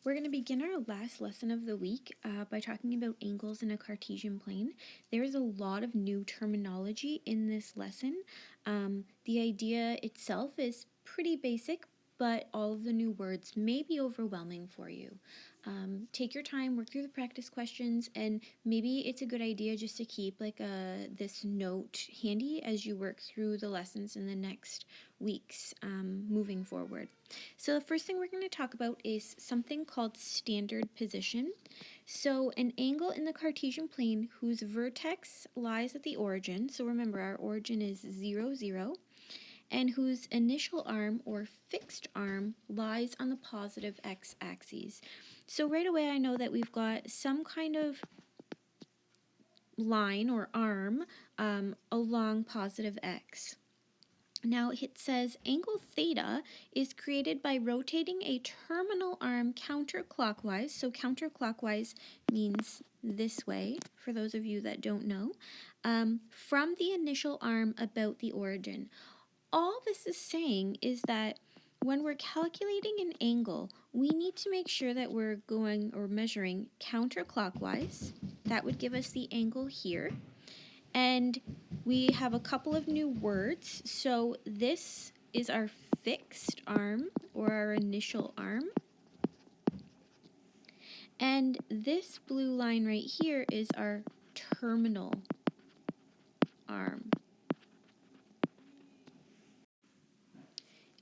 We're going to begin our last lesson of the week by talking about angles in a Cartesian plane. There is a lot of new terminology in this lesson. The idea itself is pretty basic, but all of the new words may be overwhelming for you. Take your time, work through the practice questions, and maybe it's a good idea just to keep this note handy as you work through the lessons in the next weeks moving forward. So the first thing we're going to talk about is something called standard position. So an angle in the Cartesian plane whose vertex lies at the origin, so remember our origin is 0, 0, and whose initial arm or fixed arm lies on the positive x-axis. So right away I know that we've got some kind of line or arm along positive x. Now it says angle theta is created by rotating a terminal arm counterclockwise. So counterclockwise means this way, for those of you that don't know, from the initial arm about the origin. All this is saying is that when we're calculating an angle, we need to make sure that we're going or measuring counterclockwise. That would give us the angle here. And we have a couple of new words. So this is our fixed arm or our initial arm. And this blue line right here is our terminal arm.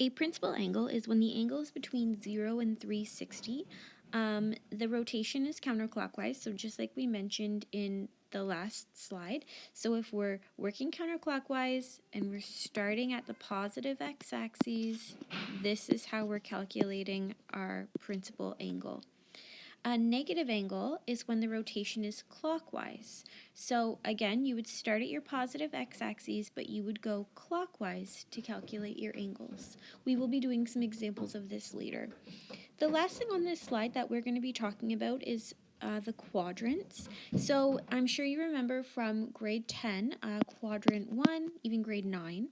A principal angle is when the angle is between 0 and 360. The rotation is counterclockwise, so just like we mentioned in the last slide. So if we're working counterclockwise and we're starting at the positive x-axis, this is how we're calculating our principal angle. A negative angle is when the rotation is clockwise. So again, you would start at your positive x-axis, but you would go clockwise to calculate your angles. We will be doing some examples of this later. The last thing on this slide that we're going to be talking about is the quadrants. So I'm sure you remember from grade 10, quadrant 1, even grade 9,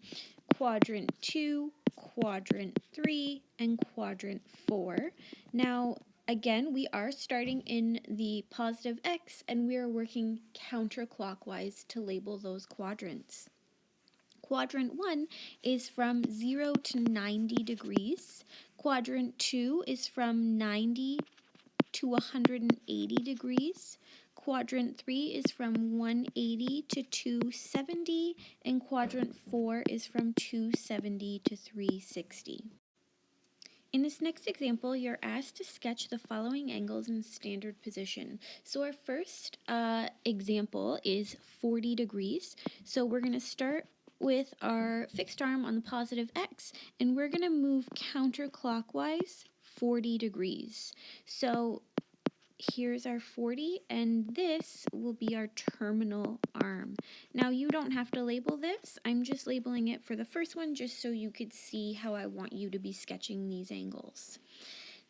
quadrant 2, quadrant 3, and quadrant 4. Now, again, we are starting in the positive x and we are working counterclockwise to label those quadrants. Quadrant 1 is from 0 to 90 degrees. Quadrant 2 is from 90 to 180 degrees. Quadrant 3 is from 180 to 270, and quadrant 4 is from 270 to 360. In this next example, you're asked to sketch the following angles in standard position. So our first example is 40 degrees. So we're going to start with our fixed arm on the positive x, and we're going to move counterclockwise 40 degrees. So here's our 40, and this will be our terminal arm. Now you don't have to label this. I'm just labeling it for the first one just so you could see how I want you to be sketching these angles.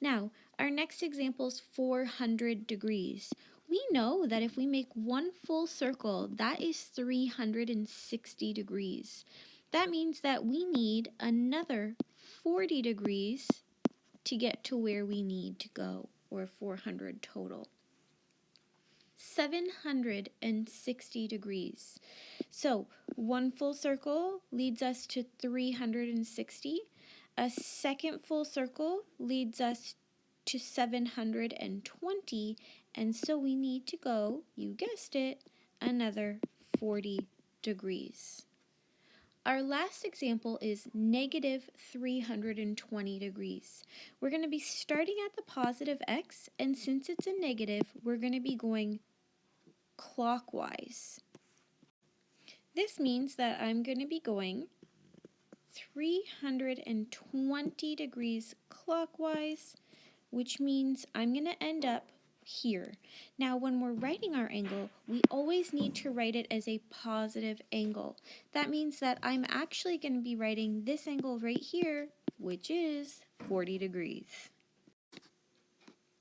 Now, our next example is 400 degrees. We know that if we make one full circle, that is 360 degrees. That means that we need another 40 degrees to get to where we need to go, or 400 total. 760 degrees. So one full circle leads us to 360. A second full circle leads us to 720, and so we need to go, you guessed it, another 40 degrees. Our last example is negative 320 degrees. We're going to be starting at the positive x, and since it's a negative, we're going to be going clockwise. This means that I'm going to be going 320 degrees clockwise, which means I'm going to end up here. Now, when we're writing our angle, we always need to write it as a positive angle. That means that I'm actually going to be writing this angle right here, which is 40 degrees.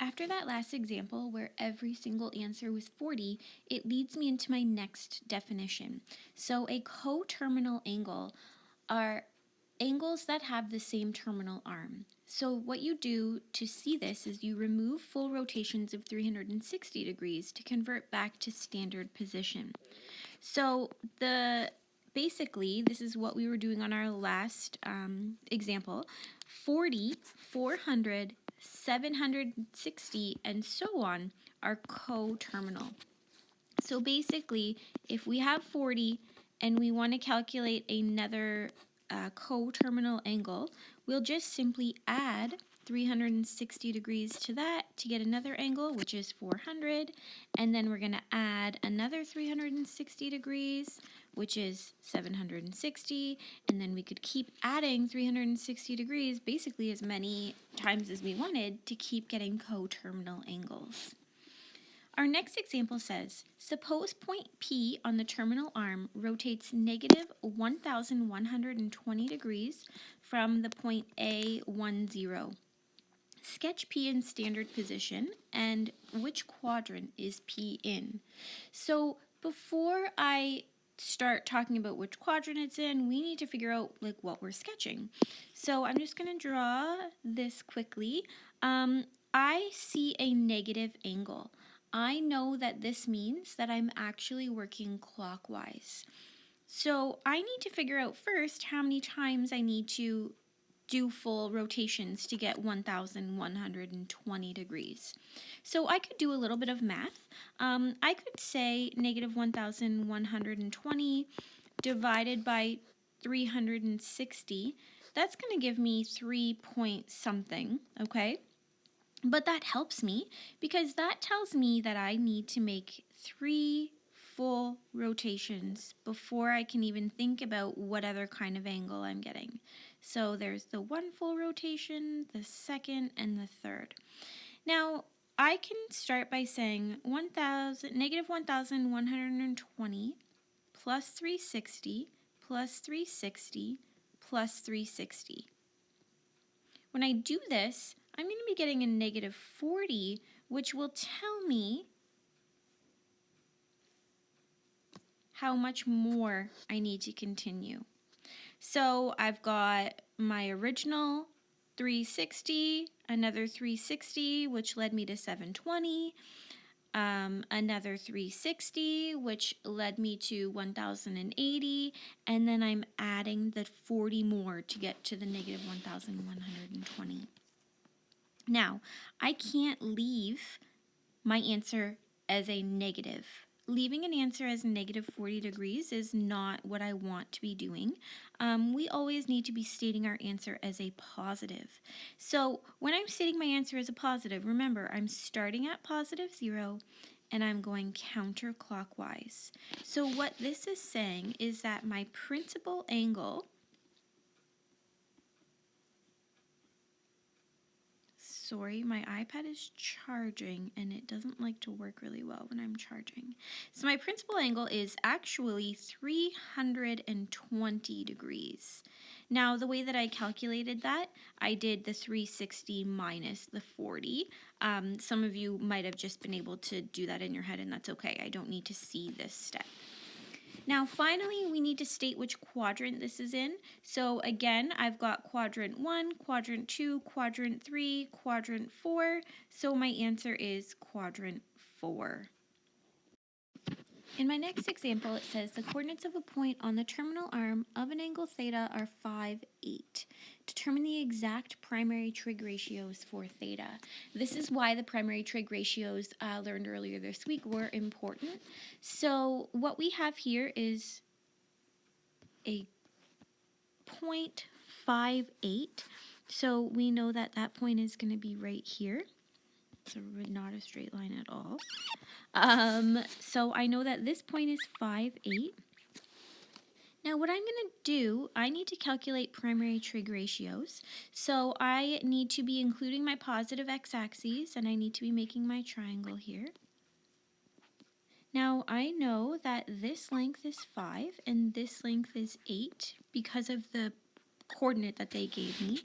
After that last example, where every single answer was 40, it leads me into my next definition. So a coterminal angle are angles that have the same terminal arm. So what you do to see this is you remove full rotations of 360 degrees to convert back to standard position. So basically, this is what we were doing on our last example. 40, 400, 760, and so on are coterminal. So basically, if we have 40 and we want to calculate another coterminal angle, we'll just simply add 360 degrees to that to get another angle, which is 400, and then we're going to add another 360 degrees, which is 760, and then we could keep adding 360 degrees basically as many times as we wanted to keep getting coterminal angles. Our next example says, suppose point P on the terminal arm rotates negative 1,120 degrees from the point A10. Sketch P in standard position and which quadrant is P in? So before I start talking about which quadrant it's in, we need to figure out like what we're sketching. So I'm just going to draw this quickly. I see a negative angle. I know that this means that I'm actually working clockwise. So I need to figure out first how many times I need to do full rotations to get 1,120 degrees. So I could do a little bit of math. I could say negative 1,120 divided by 360. That's going to give me 3 point something, okay? But that helps me because that tells me that I need to make 3 full rotations before I can even think about what other kind of angle I'm getting. So there's the 1 full rotation, the second, and the third. Now, I can start by saying negative 1,120 plus 360 plus 360 plus 360. When I do this, I'm going to be getting a negative 40, which will tell me how much more I need to continue. So I've got my original 360, another 360, which led me to 720, another 360, which led me to 1,080, and then I'm adding the 40 more to get to the negative 1,120. Now, I can't leave my answer as a negative. Leaving an answer as negative 40 degrees is not what I want to be doing. We always need to be stating our answer as a positive. So when I'm stating my answer as a positive, remember, I'm starting at positive 0 and I'm going counterclockwise. So what this is saying is that my principal angle, sorry, my iPad is charging and it doesn't like to work really well when I'm charging. So my principal angle is actually 320 degrees. Now, the way that I calculated that, I did the 360 minus the 40. Some of you might have just been able to do that in your head, and that's okay. I don't need to see this step. Now, finally, we need to state which quadrant this is in. So again, I've got quadrant 1, quadrant 2, quadrant 3, quadrant 4. So my answer is quadrant 4. In my next example, it says the coordinates of a point on the terminal arm of an angle theta are 5, 8. Determine the exact primary trig ratios for theta. This is why the primary trig ratios learned earlier this week were important. So what we have here is a 0.58. So we know that that point is going to be right here. So not a straight line at all. So I know that this point is 5, 8. Now what I'm going to do, I need to calculate primary trig ratios. So I need to be including my positive x-axis, and I need to be making my triangle here. Now I know that this length is 5 and this length is 8 because of the coordinate that they gave me.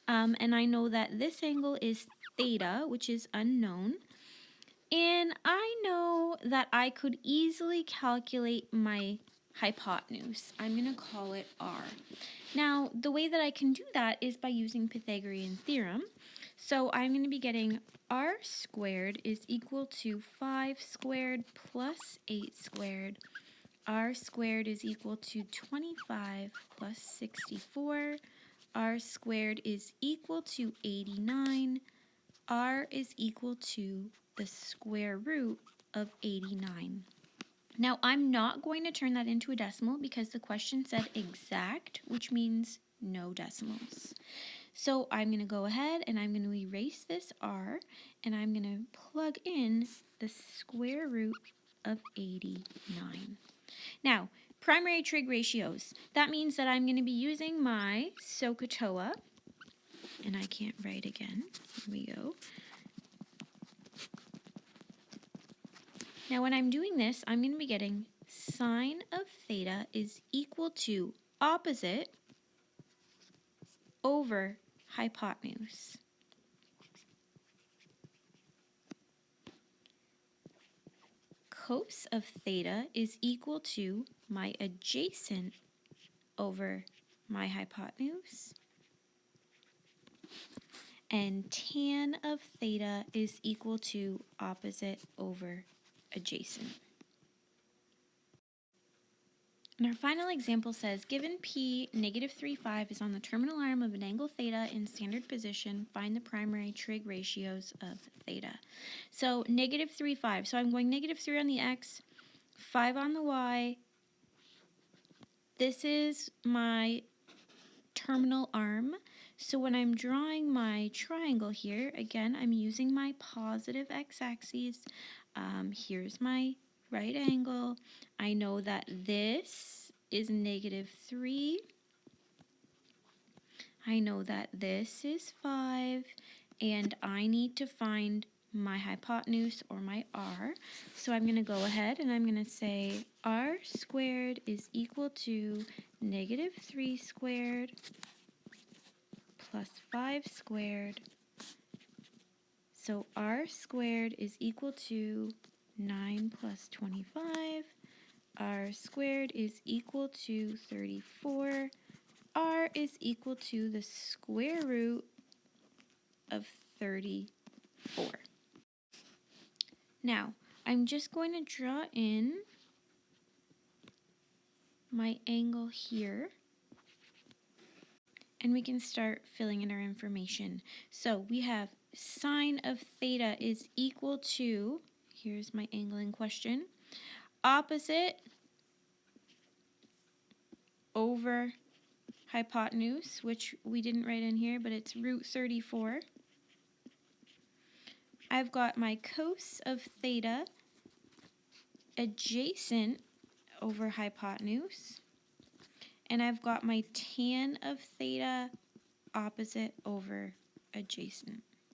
And I know that this angle is theta, which is unknown. And I know that I could easily calculate my hypotenuse. I'm going to call it r. Now, the way that I can do that is by using Pythagorean theorem. So I'm going to be getting r squared is equal to 5 squared plus 8 squared. R squared is equal to 25 plus 64. R squared is equal to 89. R is equal to the square root of 89. Now, I'm not going to turn that into a decimal because the question said exact, which means no decimals. So I'm going to go ahead and I'm going to erase this r, and I'm going to plug in the square root of 89. Now, primary trig ratios. That means that I'm going to be using my SOHCAHTOA, and I can't write again. Here we go. Now, when I'm doing this, I'm going to be getting sine of theta is equal to opposite over hypotenuse. Cos of theta is equal to my adjacent over my hypotenuse. And tan of theta is equal to opposite over adjacent. And our final example says, given P negative 3,5 is on the terminal arm of an angle theta in standard position, find the primary trig ratios of theta. So negative 3,5, so I'm going negative 3 on the x, 5 on the y. This is my terminal arm. So when I'm drawing my triangle here, again, I'm using my positive x-axis. Here's my right angle. I know that this is negative 3. I know that this is 5. And I need to find my hypotenuse or my r. So I'm going to go ahead and I'm going to say r squared is equal to negative 3 squared plus 5 squared. So r squared is equal to 9 plus 25. R squared is equal to 34. R is equal to the square root of 34. Now, I'm just going to draw in my angle here, and we can start filling in our information. So we have sine of theta is equal to, here's my angle in question, opposite over hypotenuse, which we didn't write in here, but it's root 34. I've got my cos of theta adjacent over hypotenuse, and I've got my tan of theta opposite over adjacent.